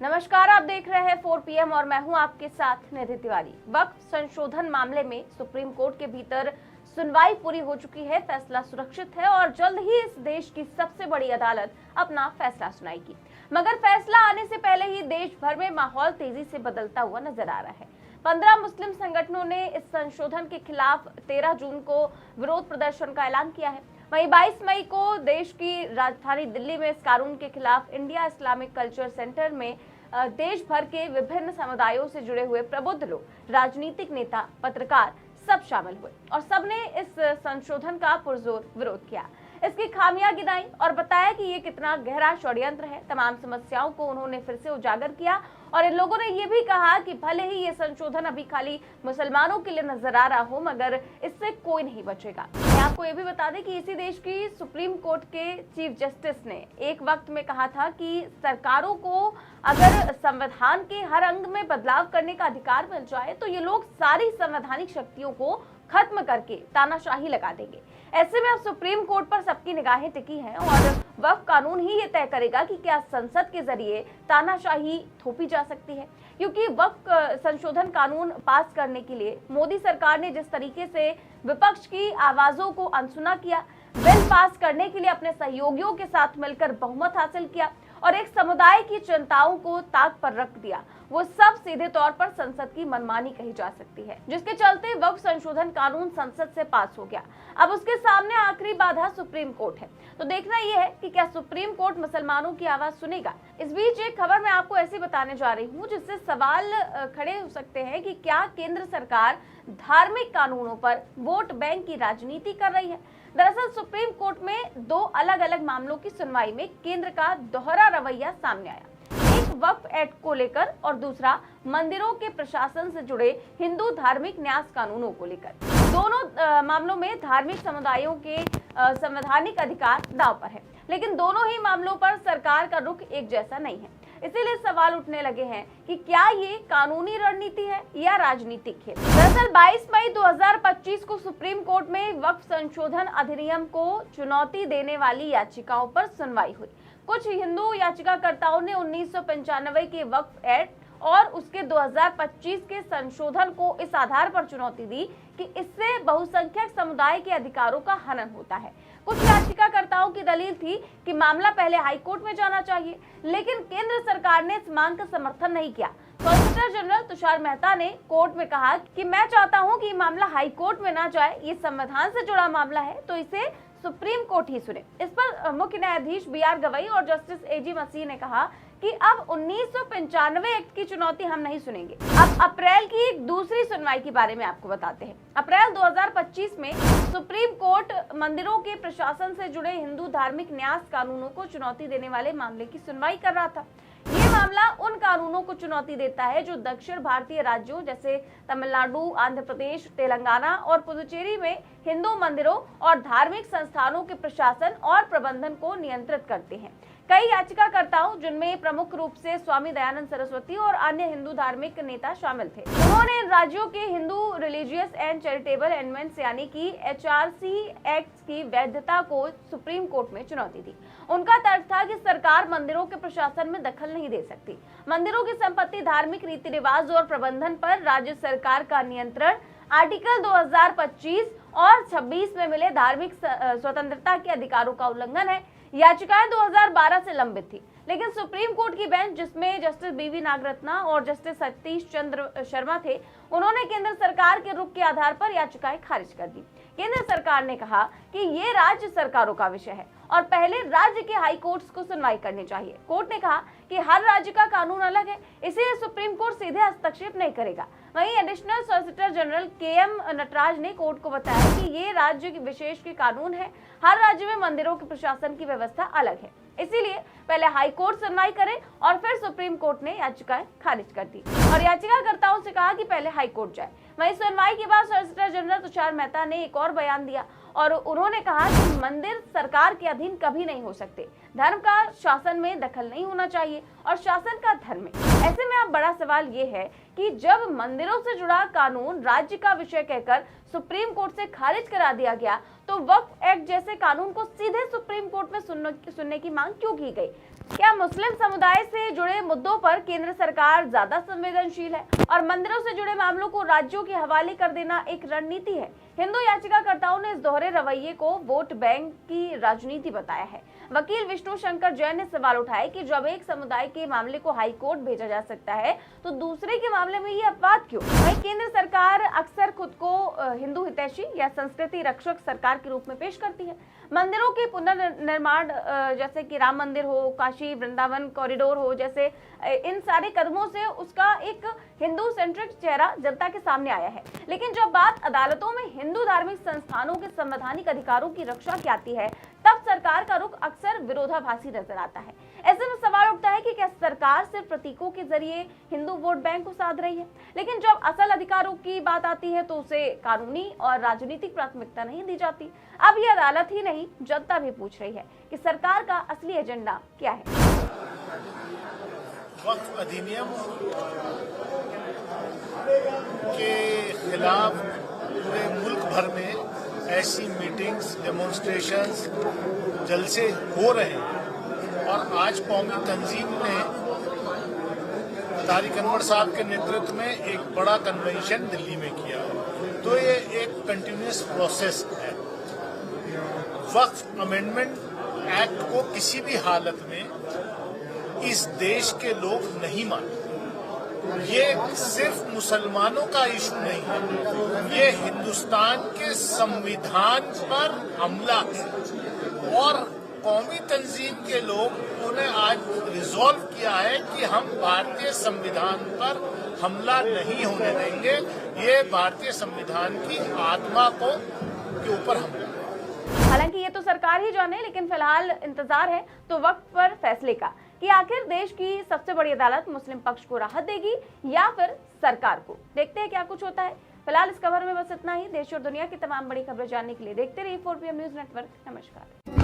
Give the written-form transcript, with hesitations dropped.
नमस्कार, आप देख रहे हैं 4 PM और मैं हूं आपके साथ निधि तिवारी। वक्फ संशोधन मामले में सुप्रीम कोर्ट के भीतर सुनवाई पूरी हो चुकी है, फैसला सुरक्षित है और जल्द ही इस देश की सबसे बड़ी अदालत अपना फैसला सुनाएगी। मगर फैसला आने से पहले ही देश भर में माहौल तेजी से बदलता हुआ नजर आ रहा है। 15 मुस्लिम संगठनों ने इस संशोधन के खिलाफ 13 जून को विरोध प्रदर्शन का ऐलान किया है। वहीं 22 मई को देश की राजधानी दिल्ली में इस कानून के खिलाफ इंडिया इस्लामिक कल्चर सेंटर में देश भर के विभिन्न समुदायों से जुड़े हुए प्रबुद्ध लोग, राजनीतिक नेता, पत्रकार सब शामिल हुए और सबने इस संशोधन का पुरजोर विरोध किया। इसकी खामियां गिनाई और बताया कि ये कितना गहरा षड्यंत्र है। तमाम समस्याओं को उन्होंने फिर से उजागर किया और इन लोगों ने ये भी कहा कि भले ही ये संशोधन अभी खाली मुसलमानों के लिए नजर आ रहा हो, मगर इससे कोई नहीं बचेगा। मैं आपको ये भी बता दें कि इसी देश की सुप्रीम कोर्ट के चीफ जस्टिस ने एक वक्त में कहा था कि सरकारों को अगर संविधान के हर अंग में बदलाव करने का अधिकार मिल जाए तो ये लोग सारी संवैधानिक शक्तियों को खत्म करके तानाशाही लगा देंगे। ऐसे में अब सुप्रीम कोर्ट पर सबकी निगाहें टिकी हैं और वक्फ कानून ही ये तय करेगा कि क्या संसद के जरिए तानाशाही थोपी जा सकती है, क्योंकि वक्फ संशोधन कानून पास करने के लिए मोदी सरकार ने जिस तरीके से विपक्ष की आवाजों को अनसुना किया, बिल पास करने के लिए अपने सहयोगियों के साथ मिलकर बहुमत हासिल किया और एक समुदाय की चिंताओं को ताक पर रख दिया, वो सब सीधे तौर पर संसद की मनमानी कही जा सकती है, जिसके चलते वक्फ संशोधन कानून संसद से पास हो गया। अब उसके सामने आखिरी बाधा सुप्रीम कोर्ट है। तो देखना यह है कि क्या सुप्रीम कोर्ट मुसलमानों की आवाज सुनेगा। इस बीच एक खबर मैं आपको ऐसी बताने जा रही हूँ जिससे सवाल खड़े हो सकते हैं कि क्या केंद्र सरकार धार्मिक कानूनों पर वोट बैंक की राजनीति कर रही है। दरअसल सुप्रीम कोर्ट में दो अलग अलग मामलों की सुनवाई में केंद्र का दोहरा रवैया सामने आया। एक वक्फ एक्ट को लेकर और दूसरा मंदिरों के प्रशासन से जुड़े हिंदू धार्मिक न्यास कानूनों को लेकर। दोनों मामलों में धार्मिक समुदायों के संवैधानिक अधिकार दांव पर है, लेकिन दोनों ही मामलों पर सरकार का रुख एक जैसा नहीं है। इसीलिए सवाल उठने लगे हैं कि क्या ये कानूनी रणनीति है या राजनीतिक खेल। दरअसल 22 मई 2025 को सुप्रीम कोर्ट में वक्फ संशोधन अधिनियम को चुनौती देने वाली याचिकाओं पर सुनवाई हुई। कुछ हिंदू याचिकाकर्ताओं ने 1995 के वक्फ एक्ट और उसके 2025 के संशोधन को इस आधार पर चुनौती दी कि इससे बहुसंख्यक समुदाय के अधिकारों का हनन होता है। कुछ याचिकाकर्ताओं की दलील थी कि मामला पहले हाईकोर्ट में जाना चाहिए, लेकिन केंद्र सरकार ने इस मांग का समर्थन नहीं किया। सॉलिसिटर जनरल तुषार मेहता ने कोर्ट में कहा कि मैं चाहता हूं कि मामला हाईकोर्ट में ना जाए, ये संविधान से जुड़ा मामला है तो इसे सुप्रीम कोर्ट ही सुने। इस पर मुख्य न्यायाधीश BR गवई और जस्टिस AG मसीह ने कहा कि अब 1995 एक्ट की चुनौती हम नहीं सुनेंगे। अब अप्रैल की एक दूसरी सुनवाई के बारे में आपको बताते हैं। अप्रैल 2025 में सुप्रीम कोर्ट मंदिरों के प्रशासन से जुड़े हिंदू धार्मिक न्यास कानूनों को चुनौती देने वाले मामले की सुनवाई कर रहा था। ये मामला उन कानूनों को चुनौती देता है जो दक्षिण भारतीय राज्यों जैसे तमिलनाडु, आंध्र प्रदेश, तेलंगाना और पुदुचेरी में हिंदू मंदिरों और धार्मिक संस्थानों के प्रशासन और प्रबंधन को नियंत्रित करते हैं। कई याचिकाकर्ताओं, जिनमें प्रमुख रूप से स्वामी दयानंद सरस्वती और अन्य हिंदू धार्मिक नेता शामिल थे, उन्होंने इन राज्यों के हिंदू रिलीजियस एंड चैरिटेबल एंडमेंट्स यानी कि HRC एक्ट की वैधता को सुप्रीम कोर्ट में चुनौती दी। उनका तर्क था कि सरकार मंदिरों के प्रशासन में दखल नहीं दे सकती। मंदिरों की संपत्ति, धार्मिक रीति रिवाज और प्रबंधन पर राज्य सरकार का नियंत्रण आर्टिकल 2025 और 26 में मिले धार्मिक स्वतंत्रता के अधिकारों का उल्लंघन है। याचिकाएं 2012 से लंबित थी, लेकिन सुप्रीम कोर्ट की बेंच, जिसमें जस्टिस BV नागरत्ना और जस्टिस सतीश चंद्र शर्मा थे, उन्होंने केंद्र सरकार के रुख के आधार पर याचिकाएं खारिज कर दी। केंद्र सरकार ने कहा कि ये राज्य सरकारों का विषय है और पहले राज्य के हाई कोर्ट्स को सुनवाई करनी चाहिए। कोर्ट ने कहा कि हर राज्य का कानून अलग है, इसीलिए सुप्रीम कोर्ट सीधे हस्तक्षेप नहीं करेगा। वहीं additional solicitor general KM Nataraj ने कोर्ट को बताया कि ये राज्य विशेष के कानून है, हर राज्य में मंदिरों के प्रशासन की व्यवस्था अलग है, इसीलिए पहले हाई कोर्ट सुनवाई करे और फिर सुप्रीम कोर्ट ने याचिकाएं खारिज कर दी और याचिकाकर्ताओं से कहा कि पहले हाई कोर्ट जाए। वहीं सुनवाई के बाद सॉलिसिटर जनरल तुषार मेहता ने एक और बयान दिया और उन्होंने कहा कि मंदिर सरकार के अधीन कभी नहीं हो सकते, धर्म का शासन में दखल नहीं होना चाहिए और शासन का धर्म में। ऐसे में अब बड़ा सवाल ये है कि जब मंदिरों से जुड़ा कानून राज्य का विषय कहकर सुप्रीम कोर्ट से खारिज करा दिया गया, तो वक्फ एक्ट जैसे कानून को सीधे सुप्रीम कोर्ट में सुनने की मांग क्यों की गई। क्या मुस्लिम समुदाय से जुड़े मुद्दों पर केंद्र सरकार ज्यादा संवेदनशील है और मंदिरों से जुड़े मामलों को राज्यों के हवाले कर देना एक रणनीति है? हिंदू याचिकाकर्ताओं ने इस दोहरे रवैये को वोट बैंक की राजनीति बताया है। वकील विष्णु शंकर जैन ने सवाल उठाए कि जब एक समुदाय के मामले को हाई कोर्ट भेजा जा सकता है तो दूसरे के मामले में ये अपवाद क्यों? वहीं केंद्र सरकार अक्सर खुद को हिंदू हितैषी या संस्कृति रक्षक सरकार के रूप में पेश करती है। मंदिरों के पुनर्निर्माण जैसे कि राम मंदिर हो, काशी वृंदावन कॉरिडोर हो, जैसे इन सारे कदमों से उसका एक हिंदू सेंट्रिक चेहरा जनता के सामने आया है। लेकिन जब बात अदालतों में हिंदू धार्मिक संस्थानों के संवैधानिक अधिकारों की रक्षा की आती है तब सरकार का रुख अक्सर विरोधाभासी नजर आता है। ऐसे में सवाल उठता है कि क्या सरकार सिर्फ प्रतीकों के जरिए हिंदू वोट बैंक को साध रही है, लेकिन जब असल अधिकारों की बात आती है तो उसे कानूनी और राजनीतिक प्राथमिकता नहीं दी जाती। अब ये अदालत ही नहीं, जनता भी पूछ रही है कि सरकार का असली एजेंडा क्या है। वक्फ अधिनियम के खिलाफ पूरे मुल्क भर में ऐसी मीटिंग्स, डेमोन्स्ट्रेशंस, जलसे हो रहे हैं और आज कौमी तंजीम ने तारिक अनवर साहब के नेतृत्व में एक बड़ा कन्वेंशन दिल्ली में किया। तो ये एक कंटिन्यूअस प्रोसेस है। वक्फ अमेंडमेंट एक्ट को किसी भी हालत में इस देश के लोग नहीं मानते। ये सिर्फ मुसलमानों का इशू नहीं है, ये हिंदुस्तान के संविधान पर हमला है और कौमी तंजीम के लोग उन्हें आज रिजॉल्व किया है कि हम भारतीय संविधान पर हमला नहीं होने देंगे। ये भारतीय संविधान की आत्मा के ऊपर हमला है। हालांकि ये तो सरकार ही जाने, लेकिन फिलहाल इंतजार है तो वक्त पर फैसले का कि आखिर देश की सबसे बड़ी अदालत मुस्लिम पक्ष को राहत देगी या फिर सरकार को। देखते हैं क्या कुछ होता है। फिलहाल इस खबर में बस इतना ही। देश और दुनिया की तमाम बड़ी खबरें जानने के लिए देखते रहिए 4PM न्यूज नेटवर्क। नमस्कार।